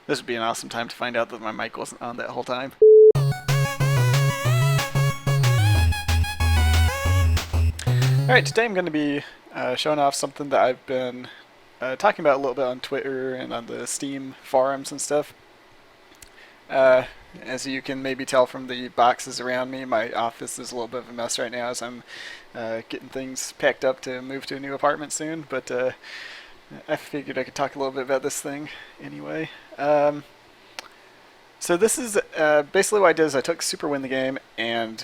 This would be an awesome time to find out that my mic wasn't on that whole time. Alright, today I'm going to be showing off something that I've been talking about a little bit on Twitter and on the Steam forums and stuff. As you can maybe tell from the boxes around me, my office is a little bit of a mess right now as I'm getting things packed up to move to a new apartment soon, but I figured I could talk a little bit about this thing anyway. So this is basically what I did is I took Super Win the game and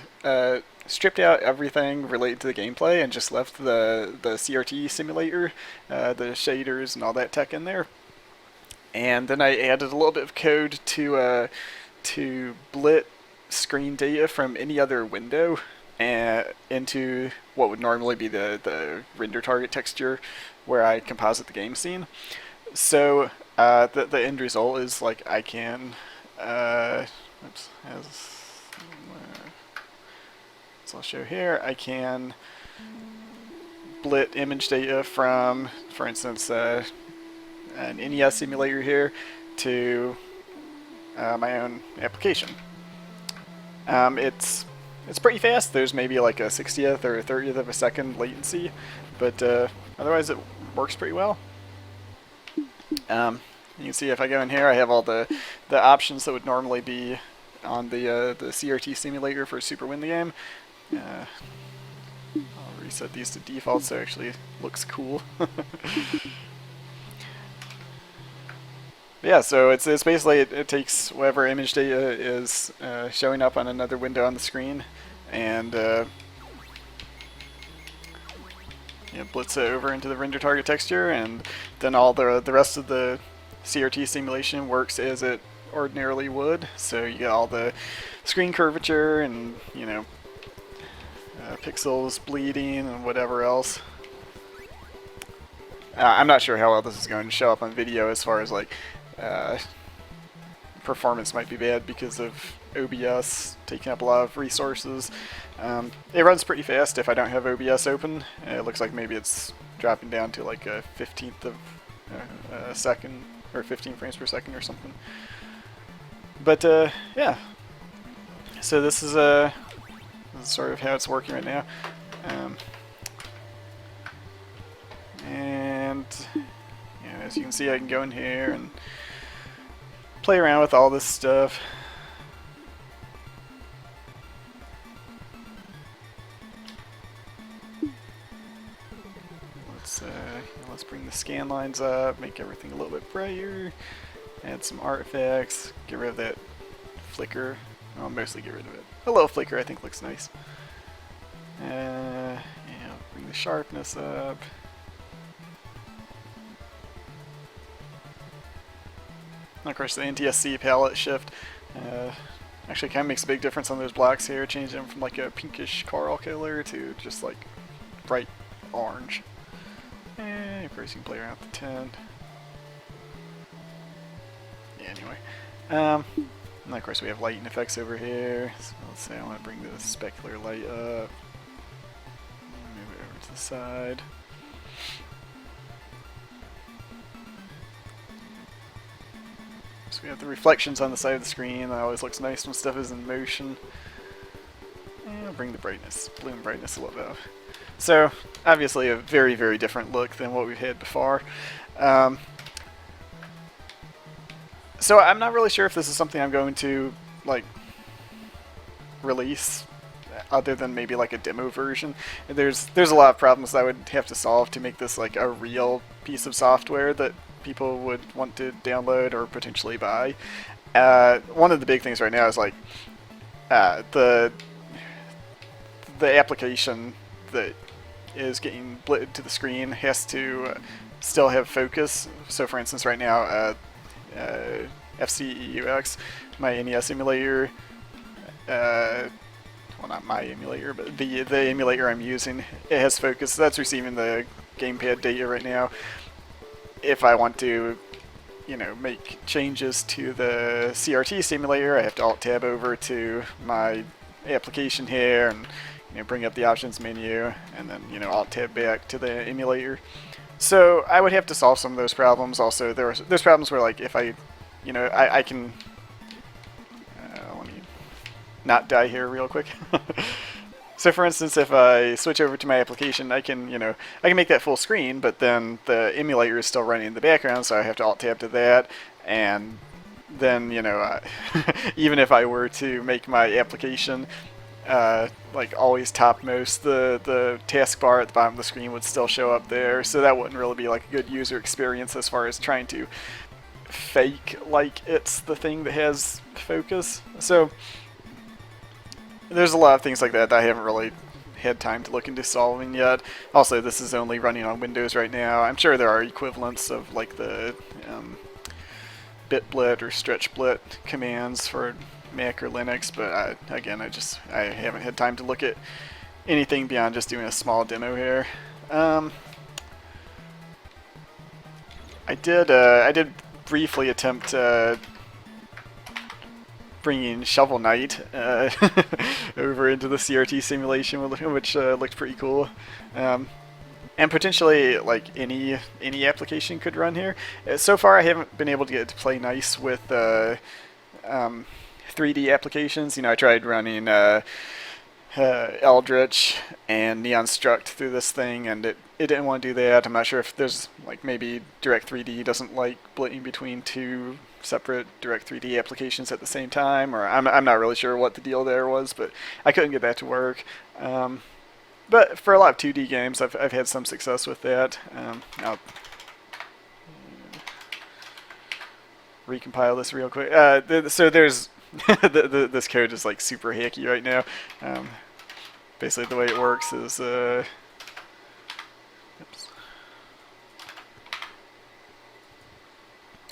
stripped out everything related to the gameplay and just left the CRT simulator, the shaders and all that tech in there. And then I added a little bit of code to blit screen data from any other window into what would normally be the render target texture where I composite the game scene. So the end result is like I can so I'll show here, I can blit image data from, for instance, an NES simulator here to my own application. It's pretty fast. There's maybe like a 60th or 30th of a second latency, but otherwise it works pretty well. You can see if I go in here, I have all the options that would normally be on the CRT simulator for Super Win the game. I'll reset these to default so it actually looks cool. Yeah, so it's basically it takes whatever image data is showing up on another window on the screen and blitz it over into the render target texture, and then all the rest of the CRT simulation works as it ordinarily would. So you get all the screen curvature and pixels bleeding and whatever else. I'm not sure how well this is going to show up on video as far as like performance might be bad because of OBS taking up a lot of resources. It runs pretty fast if I don't have OBS open. It looks like maybe it's dropping down to like a 15th of a second or 15 frames per second or something. But yeah, so this is sort of how it's working right now. And as you can see, I can go in here and play around with all this stuff. Let's bring the scan lines up, make everything a little bit brighter, add some artifacts, get rid of that flicker. I'll mostly get rid of it. A little flicker I think looks nice. Bring the sharpness up. And of course the NTSC palette shift actually kind of makes a big difference on those blocks here, changing them from like a pinkish coral color to just like bright orange. And of course you can play around with the 10. Yeah, anyway. And of course we have lighting effects over here. So let's say I want to bring the specular light up. Move it over to the side. So we have the reflections on the side of the screen. That always looks nice when stuff is in motion. And I'll bring the brightness, bloom brightness a little bit up. So obviously a very, very different look than what we've had before. So I'm not really sure if this is something I'm going to like release other than maybe like a demo version. There's a lot of problems I would have to solve to make this like a real piece of software that people would want to download or potentially buy. One of the big things right now is like the application that is getting blitted to the screen has to still have focus. So for instance right now FCEUX, my NES emulator, well not my emulator, but the emulator I'm using, it has focus. So that's receiving the gamepad data right now. If I want to, make changes to the CRT simulator, I have to Alt-Tab over to my application here and bring up the options menu and then Alt-Tab back to the emulator. So I would have to solve some of those problems. Also, there's problems where like if I you know, I can, let me not die here real quick. So for instance, if I switch over to my application, I can, I can make that full screen, but then the emulator is still running in the background, so I have to alt-tab to that, and then, even if I were to make my application like always topmost, the taskbar at the bottom of the screen would still show up there, so that wouldn't really be like a good user experience as far as trying to fake like it's the thing that has focus. So there's a lot of things like that I haven't really had time to look into solving yet. Also, this is only running on Windows right now. I'm sure there are equivalents of like the bitblit or stretchblit commands for Mac or Linux, but again, I haven't had time to look at anything beyond just doing a small demo here. I did briefly attempt bringing Shovel Knight over into the CRT simulation, which looked pretty cool. And potentially, like, any application could run here. So far, I haven't been able to get it to play nice with 3D applications. I tried running Eldritch and Neon Struct through this thing, and it didn't want to do that. I'm not sure if there's, like, maybe Direct 3D doesn't like splitting between two separate Direct 3D applications at the same time, or I'm not really sure what the deal there was, but I couldn't get that to work. But for a lot of 2D games, I've had some success with that. I'll recompile this real quick. So there's this code is like super hacky right now. Basically, the way it works is oops.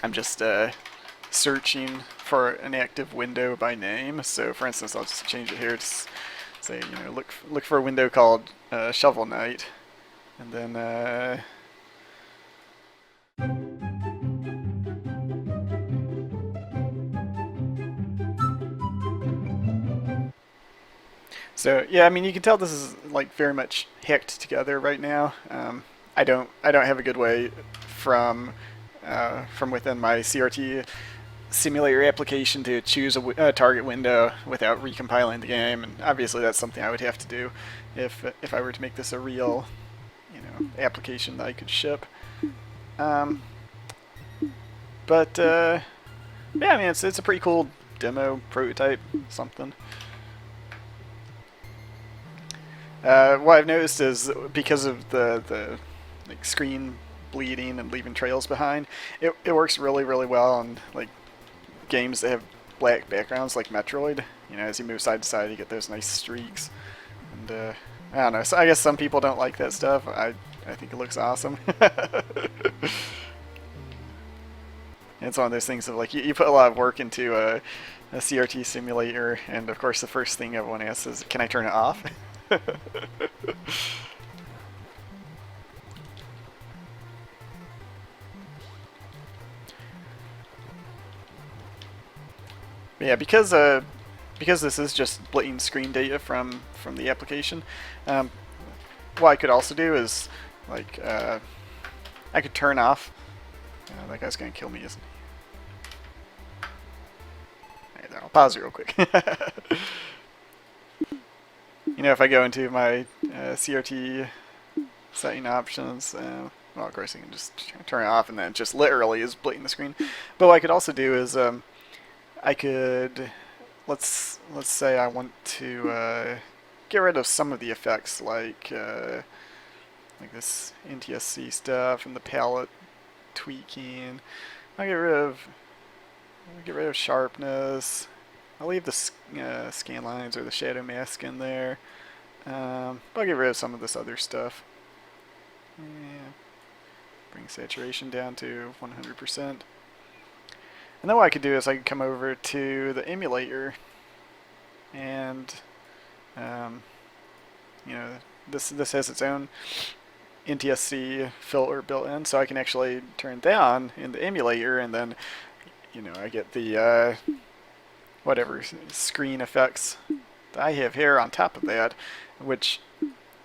I'm just searching for an active window by name. So, for instance, I'll just change it here to say, look for a window called Shovel Knight, and then so yeah, I mean, you can tell this is like very much hacked together right now. I don't have a good way from within my CRT simulator application to choose a target window without recompiling the game, and obviously that's something I would have to do if I were to make this a real application that I could ship. But yeah, I mean, it's a pretty cool demo prototype, something. What I've noticed is because of the like screen bleeding and leaving trails behind, it works really well on like games that have black backgrounds like Metroid. As you move side to side, you get those nice streaks. And I don't know. So I guess some people don't like that stuff. I think it looks awesome. It's one of those things of like you put a lot of work into a CRT simulator, and of course the first thing everyone asks is, "Can I turn it off?" Yeah, because this is just blatant screen data from the application, what I could also do is like I could turn off. That guy's gonna kill me, isn't he? Right there, I'll pause it real quick. If I go into my CRT setting options, well, of course, I can just turn it off, and then it just literally is blatting the screen. But what I could also do is I could, let's say I want to get rid of some of the effects, like this NTSC stuff and the palette tweaking. I'll get rid of sharpness. I'll leave the scan lines or the shadow mask in there. I'll get rid of some of this other stuff. Yeah. Bring saturation down to 100%. And then what I could do is I could come over to the emulator, and this has its own NTSC filter built in, so I can actually turn it on in the emulator, and then I get the whatever screen effects that I have here on top of that, which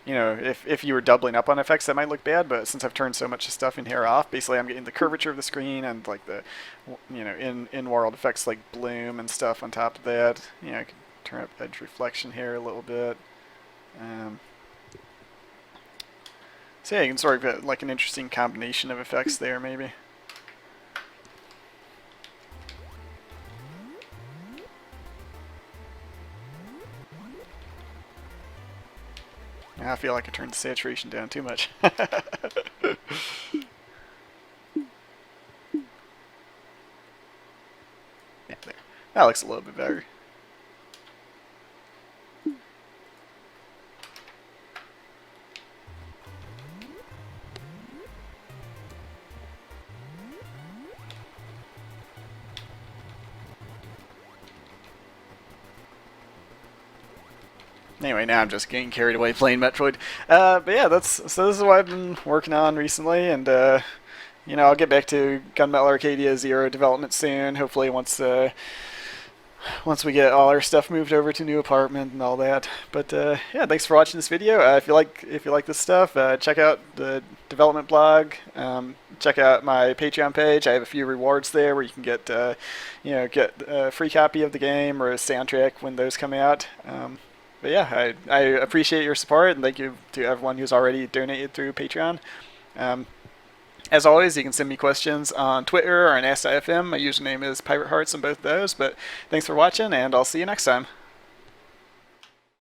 if you were doubling up on effects, that might look bad. But since I've turned so much stuff in here off, basically I'm getting the curvature of the screen and like the, in world effects like bloom and stuff on top of that. I can turn up edge reflection here a little bit. So yeah, you can sort of get like an interesting combination of effects there, maybe. Now I feel like I turned the saturation down too much. Yeah, there. That looks a little bit better. Anyway, now I'm just getting carried away playing Metroid. But yeah, so this is what I've been working on recently, and I'll get back to Gunmetal Arcadia Zero development soon. Hopefully, once we get all our stuff moved over to new apartment and all that. But yeah, thanks for watching this video. If you like this stuff, check out the development blog. Check out my Patreon page. I have a few rewards there where you can get get a free copy of the game or a soundtrack when those come out. But yeah, I appreciate your support, and thank you to everyone who's already donated through Patreon. As always, you can send me questions on Twitter or on Ask.fm. My username is Pirate Hearts on both those. But thanks for watching, and I'll see you next time.